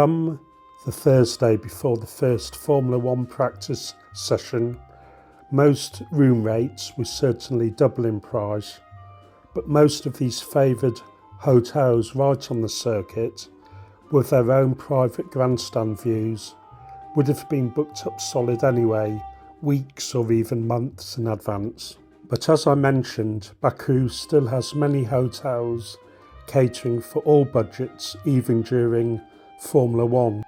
Come the Thursday before the first Formula One practice session, most room rates were certainly double in price, but most of these favoured hotels right on the circuit, with their own private grandstand views, would have been booked up solid anyway, weeks or even months in advance. But as I mentioned, Baku still has many hotels catering for all budgets, even during Formula One.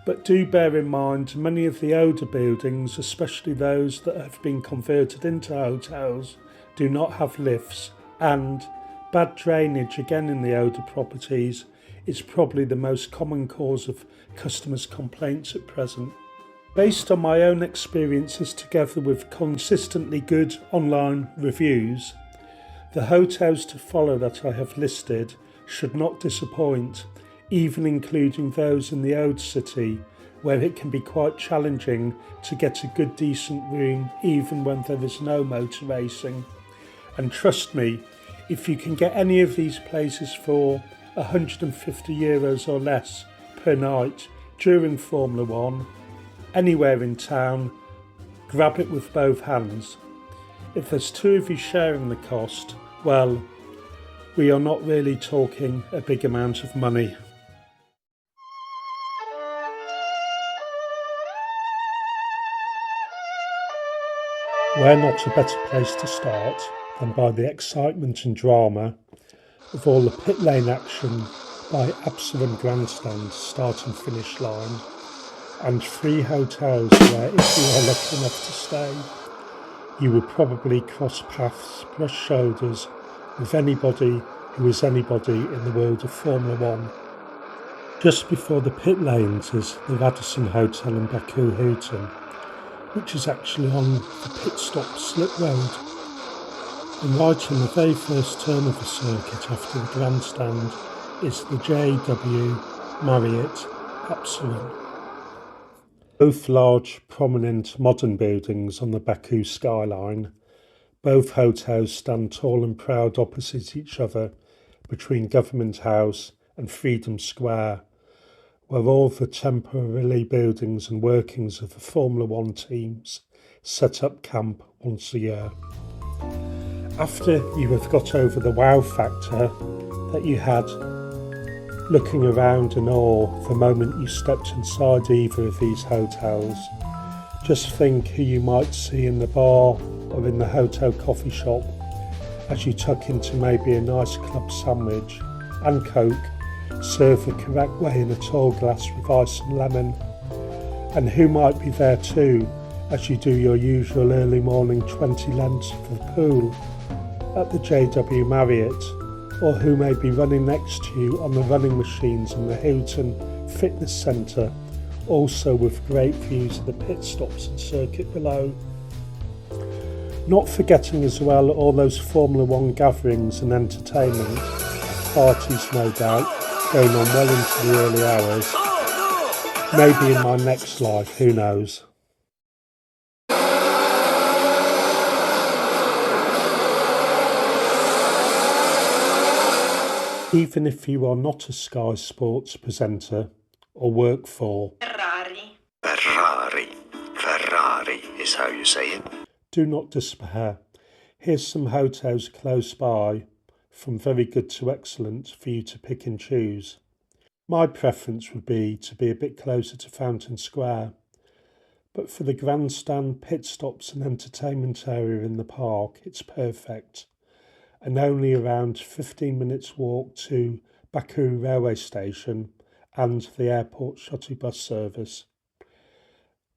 But do bear in mind, many of the older buildings, especially those that have been converted into hotels, do not have lifts, and bad drainage, again in the older properties, is probably the most common cause of customers' complaints at present. Based on my own experiences together with consistently good online reviews, the hotels to follow that I have listed should not disappoint, even including those in the old city, where it can be quite challenging to get a good decent room even when there is no motor racing. And trust me, if you can get any of these places for €150 or less per night during Formula One, anywhere in town, grab it with both hands. If there's two of you sharing the cost, well, we are not really talking a big amount of money. Where not a better place to start than by the excitement and drama of all the pit lane action by Azerbaijan grandstand start and finish line, and 3 hotels where, if you are lucky enough to stay, you will probably cross paths, brush shoulders with anybody who is anybody in the world of Formula One. Just before the pit lanes is the Radisson Hotel in Baku, which is actually on the pit stop slip road. And right on the very first turn of the circuit after the grandstand is the JW Marriott Epsilon. Both large, prominent modern buildings on the Baku skyline, both hotels stand tall and proud opposite each other between Government House and Freedom Square, where all the temporary buildings and workings of the Formula One teams set up camp once a year. After you have got over the wow factor that you had looking around in awe the moment you stepped inside either of these hotels, just think who you might see in the bar or in the hotel coffee shop as you tuck into maybe a nice club sandwich and Coke, served the correct way in a tall glass with ice and lemon. And who might be there too as you do your usual early morning 20 lengths for the pool at the JW Marriott, or who may be running next to you on the running machines in the Hilton Fitness Centre, also with great views of the pit stops and circuit below. Not forgetting as well all those Formula One gatherings and entertainment, parties no doubt, going on well into the early hours. Maybe in my next life, who knows. Even if you are not a Sky Sports presenter or work for Ferrari is how you say it. Do not despair. Here's some hotels close by, from very good to excellent, for you to pick and choose. My preference would be to be a bit closer to Fountain Square, but for the grandstand, pit stops and entertainment area in the park, it's perfect, and only around 15 minutes walk to Baku railway station and the airport shuttle bus service.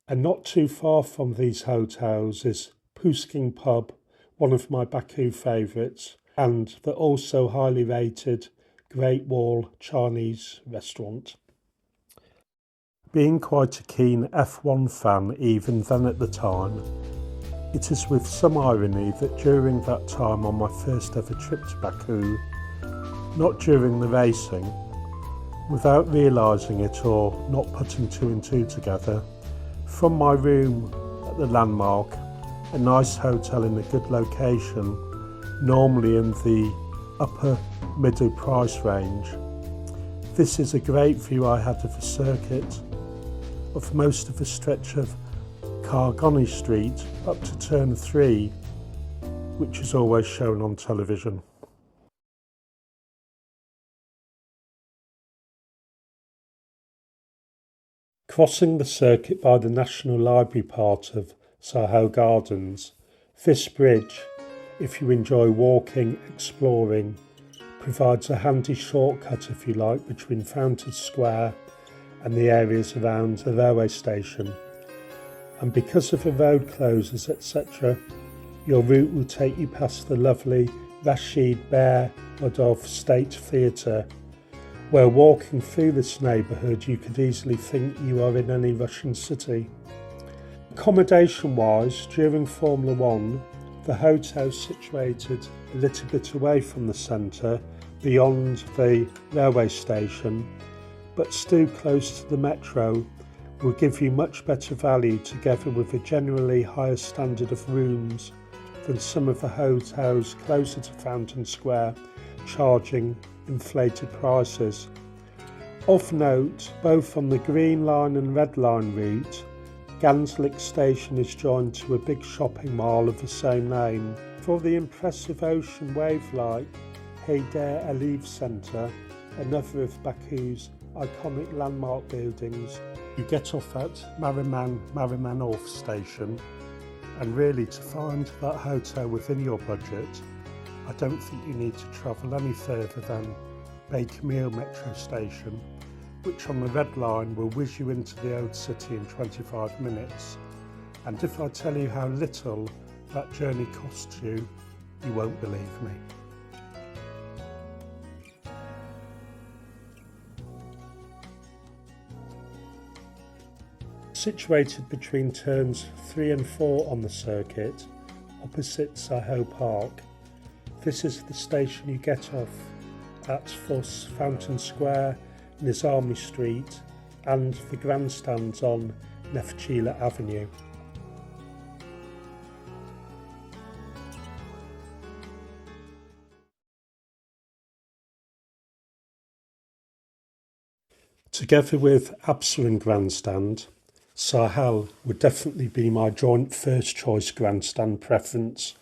And not too far from these hotels is Pushkin Pub, one of my Baku favourites, and the also highly rated Great Wall Chinese restaurant. Being quite a keen F1 fan even then at the time, it is with some irony that during that time on my first ever trip to Baku, not during the racing, without realising it or not putting 2 and 2 together, from my room at the Landmark, a nice hotel in a good location, normally in the upper middle price range, This is a great view I had of the circuit, of most of the stretch of Kargoni Street up to turn 3, which is always shown on television. Crossing the circuit by the National Library part of Soho Gardens, this bridge, if you enjoy walking, exploring, provides a handy shortcut, if you like, between Fountain Square and the areas around the railway station. And because of the road closures, etc., your route will take you past the lovely Rashid Behbudov State Theatre, where walking through this neighbourhood you could easily think you are in any Russian city. Accommodation-wise, during Formula 1, the hotel situated a little bit away from the centre, beyond the railway station, but still close to the metro, will give you much better value together with a generally higher standard of rooms than some of the hotels closer to Fountain Square, charging inflated prices. Of note, both on the Green Line and Red Line route, Ganslik station is joined to a big shopping mall of the same name. For the impressive ocean wave-like Heydar Aliyev Centre, another of Baku's iconic landmark buildings, you get off at Marimanov station, and really to find that hotel within your budget, I don't think you need to travel any further than Baku metro station, which on the Red Line will whiz you into the old city in 25 minutes. And if I tell you how little that journey costs you, you won't believe me. Situated between turns 3 and 4 on the circuit, opposite Soho Park, this is the station you get off at for Fountain Square, Nizami Street and the grandstands on Neftchila Avenue. Together with Azerbaijan Grandstand, Sahel would definitely be my joint first choice grandstand preference,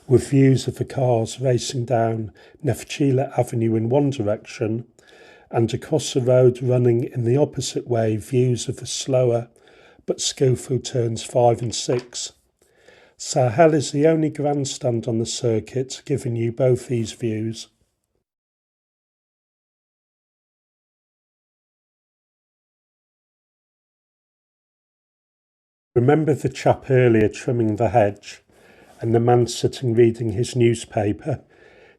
with views of the cars racing down Neftchila Avenue in one direction and across the road running in the opposite way views of the slower but skillful turns 5 and 6. Sahel is the only grandstand on the circuit giving you both these views. Remember the chap earlier trimming the hedge and the man sitting reading his newspaper,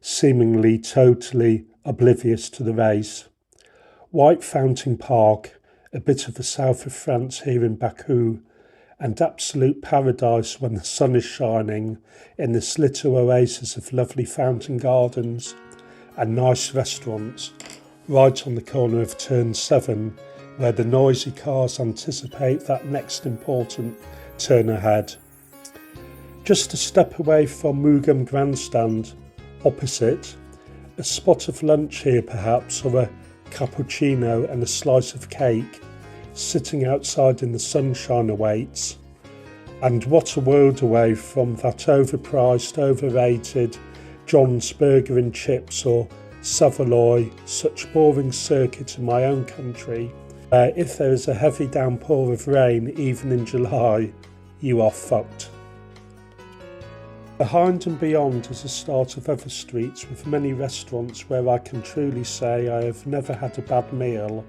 seemingly totally oblivious to the race? White Fountain Park, a bit of the south of France here in Baku, and absolute paradise when the sun is shining in this little oasis of lovely fountain gardens and nice restaurants right on the corner of turn 7, where the noisy cars anticipate that next important turn ahead. Just a step away from Mugam Grandstand, opposite, a spot of lunch here perhaps, or a cappuccino and a slice of cake, sitting outside in the sunshine awaits. And what a world away from that overpriced, overrated John's Burger and Chips or Savoy, such boring circuit in my own country, where if there is a heavy downpour of rain, even in July, you are fucked. Behind and beyond is a start of other streets with many restaurants where I can truly say I have never had a bad meal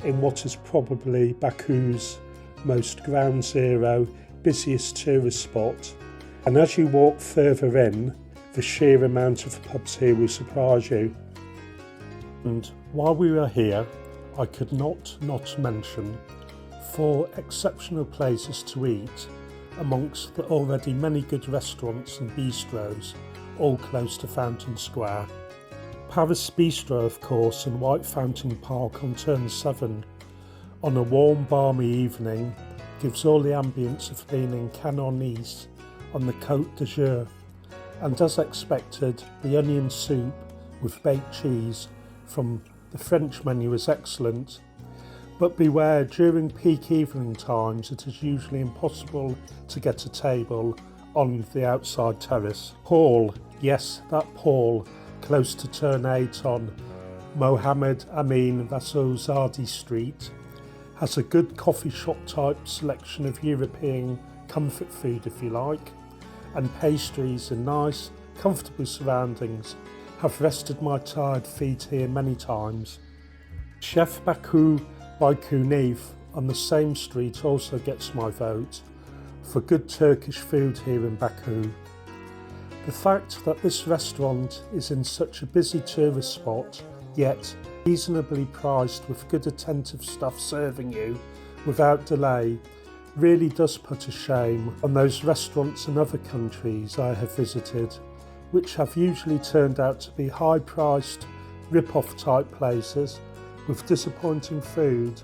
in what is probably Baku's most ground zero, busiest tourist spot. And as you walk further in, the sheer amount of pubs here will surprise you. And while we were here, I could not mention 4 exceptional places to eat amongst the already many good restaurants and bistros, all close to Fountain Square. Paris Bistro, of course, in White Fountain Park on turn 7, on a warm, balmy evening, gives all the ambience of being in Canonese on the Côte d'Azur, and as expected, the onion soup with baked cheese from The French menu is excellent, but beware, during peak evening times it is usually impossible to get a table on the outside terrace. Paul, yes, that Paul, close to turn 8 on Mohammed Amin Vasozadi Street, has a good coffee shop type selection of European comfort food if you like, and pastries in nice, comfortable surroundings. Have rested my tired feet here many times. Chef Baku by Kunif on the same street also gets my vote for good Turkish food here in Baku. The fact that this restaurant is in such a busy tourist spot, yet reasonably priced with good attentive staff serving you without delay, really does put a shame on those restaurants in other countries I have visited, which have usually turned out to be high-priced, rip-off type places with disappointing food,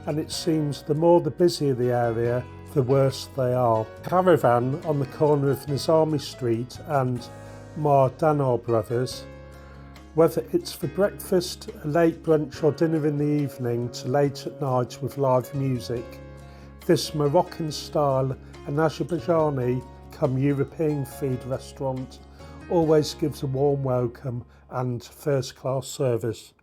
and it seems the more the busier the area, the worse they are. Caravan on the corner of Nizami Street and Mardanar Brothers, whether it's for breakfast, a late brunch or dinner in the evening to late at night with live music, this Moroccan style and Azerbaijani come European food restaurant always gives a warm welcome and first class service.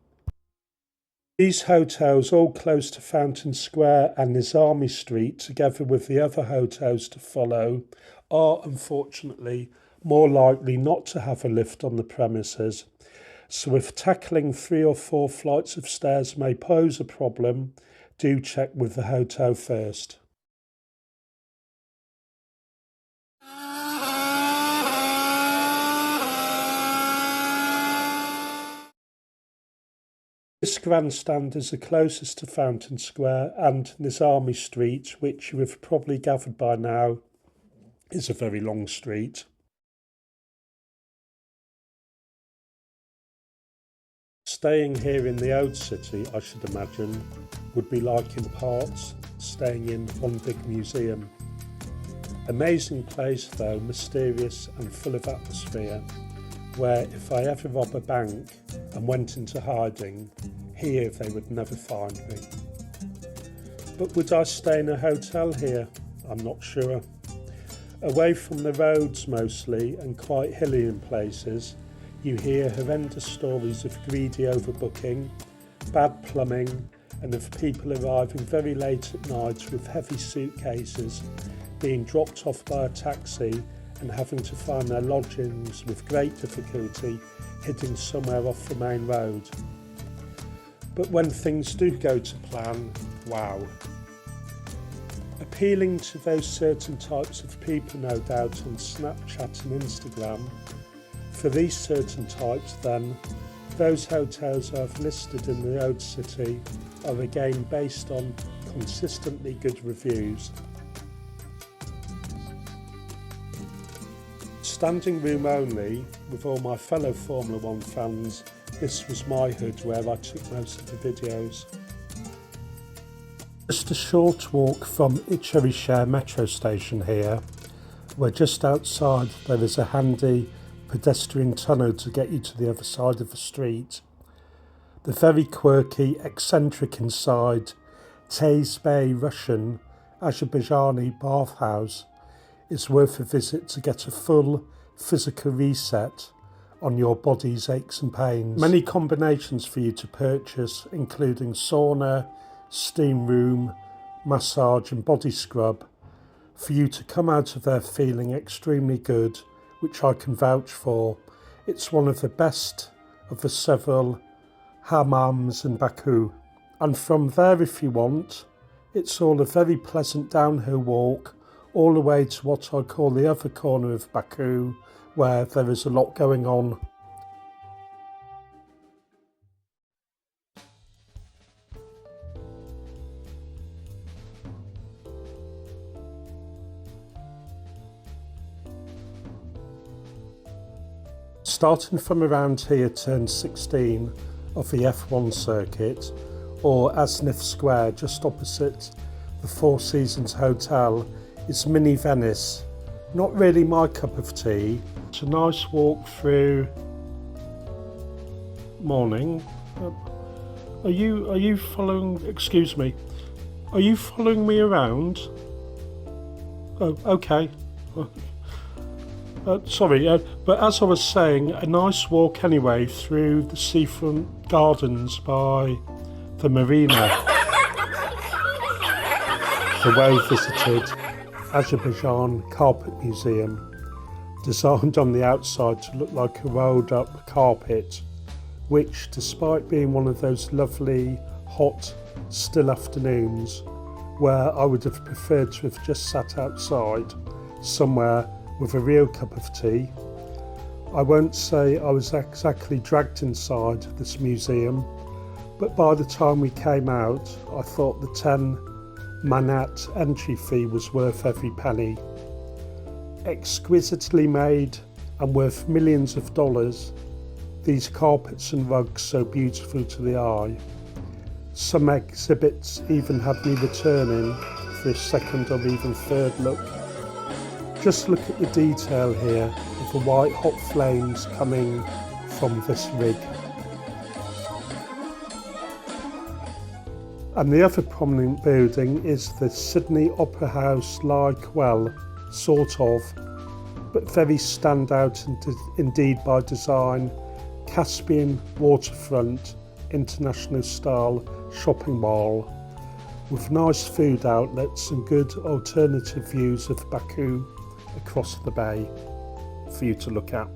These hotels, all close to Fountain Square and Nizami Street, together with the other hotels to follow, are unfortunately more likely not to have a lift on the premises. So if tackling 3 or 4 flights of stairs may pose a problem, do check with the hotel first. This grandstand is the closest to Fountain Square and Nizami Street, which you have probably gathered by now is a very long street. Staying here in the old city, I should imagine, would be like in parts staying in one big museum. Amazing place though, mysterious and full of atmosphere, where if I ever rob a bank and went into hiding, here they would never find me. But would I stay in a hotel here? I'm not sure. Away from the roads mostly and quite hilly in places, you hear horrendous stories of greedy overbooking, bad plumbing, and of people arriving very late at night with heavy suitcases, being dropped off by a taxi and having to find their lodgings with great difficulty hidden somewhere off the main road. But when things do go to plan, wow. Appealing to those certain types of people no doubt on Snapchat and Instagram, for these certain types then, those hotels I've listed in the old city are again based on consistently good reviews. Standing room only, with all my fellow Formula 1 fans, this was my hood where I took most of the videos. Just a short walk from Içerişehir metro station here, where just outside there is a handy pedestrian tunnel to get you to the other side of the street. The very quirky, eccentric inside Tezbay Russian Azerbaijani bathhouse is worth a visit to get a full physical reset on your body's aches and pains. Many combinations for you to purchase, including sauna, steam room, massage and body scrub, for you to come out of there feeling extremely good, which I can vouch for. It's one of the best of the several hammams in Baku. And from there, if you want, it's all a very pleasant downhill walk all the way to what I call the other corner of Baku, where there is a lot going on. Starting from around here, turn 16 of the F1 circuit, or Asnif Square just opposite the Four Seasons Hotel, is Mini Venice. Not really my cup of tea. It's a nice walk through morning. Are you following? Excuse me. Are you following me around? Oh, okay. Sorry, but as I was saying, a nice walk anyway through the seafront gardens by the marina. The well-visited Azerbaijan Carpet Museum, designed on the outside to look like a rolled-up carpet, which, despite being one of those lovely, hot, still afternoons where I would have preferred to have just sat outside somewhere with a real cup of tea, I won't say I was exactly dragged inside this museum, but by the time we came out, I thought the 10 manat entry fee was worth every penny. Exquisitely made and worth millions of dollars, these carpets and rugs so beautiful to the eye. Some exhibits even had me returning for a second or even third look. Just look at the detail here of the white hot flames coming from this rig. And the other prominent building is the Sydney Opera House-like, well, sort of, but very standout indeed by design, Caspian waterfront international style shopping mall with nice food outlets and good alternative views of Baku across the bay for you to look at.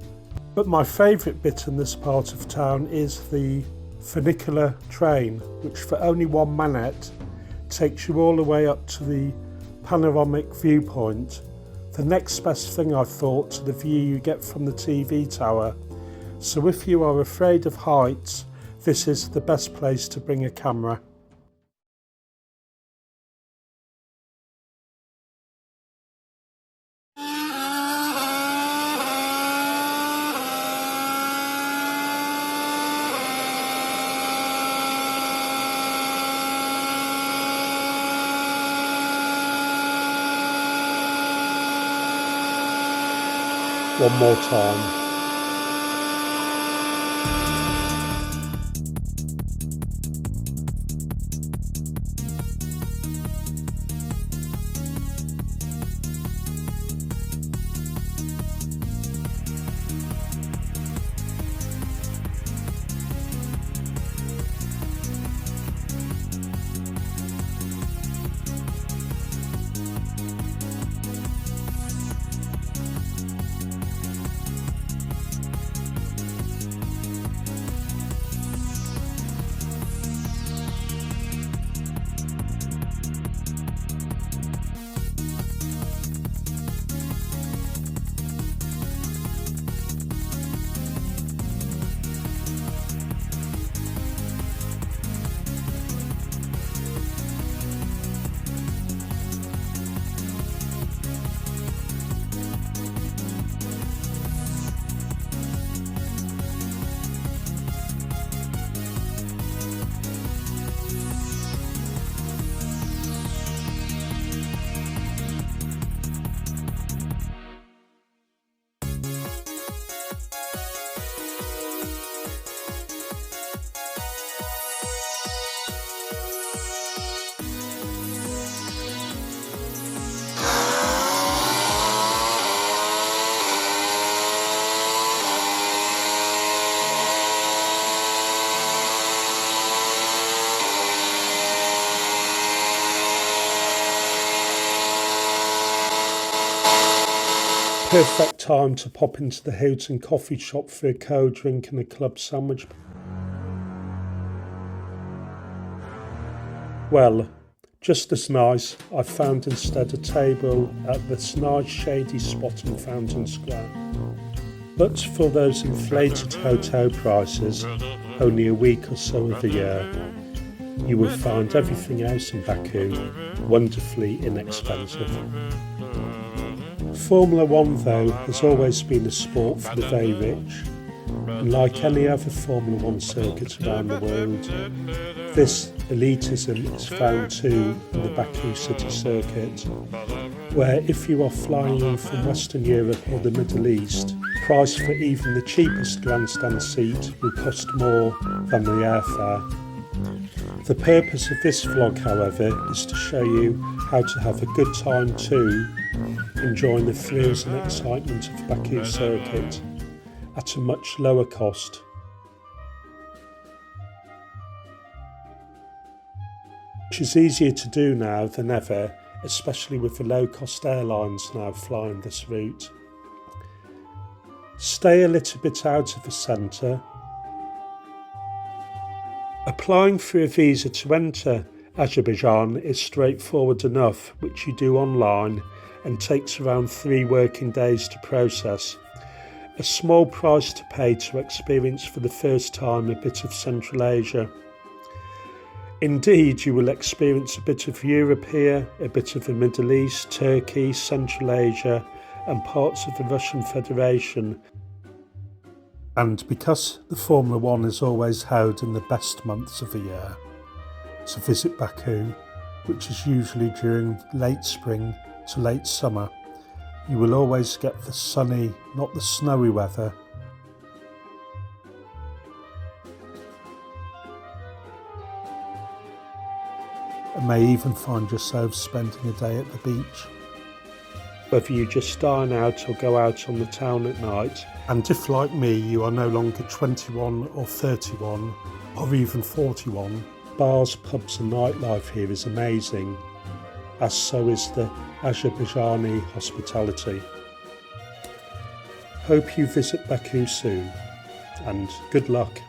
But my favourite bit in this part of town is the funicular train, which for only 1 manat takes you all the way up to the panoramic viewpoint, the next best thing I thought to the view you get from the TV tower. So if you are afraid of heights, this is the best place to bring a camera. One more time. Perfect time to pop into the Hilton coffee shop for a cold drink and a club sandwich. Well, just as nice, I found instead a table at this nice shady spot in Fountain Square. But for those inflated hotel prices, only a week or so of the year, you will find everything else in Baku wonderfully inexpensive. Formula One, though, has always been a sport for the very rich, and like any other Formula One circuit around the world, this elitism is found too in the Baku city circuit, where if you are flying in from Western Europe or the Middle East, price for even the cheapest grandstand seat will cost more than the airfare. The purpose of this vlog, however, is to show you how to have a good time too, enjoying the thrills and excitement of the Baku circuit at a much lower cost. Which is easier to do now than ever, especially with the low-cost airlines now flying this route. Stay a little bit out of the centre. Applying for a visa to enter Azerbaijan is straightforward enough, which you do online and takes around 3 working days to process. A small price to pay to experience for the first time a bit of Central Asia. Indeed, you will experience a bit of Europe here, a bit of the Middle East, Turkey, Central Asia and parts of the Russian Federation. And because the Formula 1 is always held in the best months of the year, to visit Baku, which is usually during late spring to late summer, you will always get the sunny, not the snowy weather. And may even find yourself spending a day at the beach. Whether you just dine out or go out on the town at night, and if like me you are no longer 21 or 31 or even 41, bars, pubs and nightlife here is amazing, as so is the Azerbaijani hospitality. Hope you visit Baku soon, and good luck.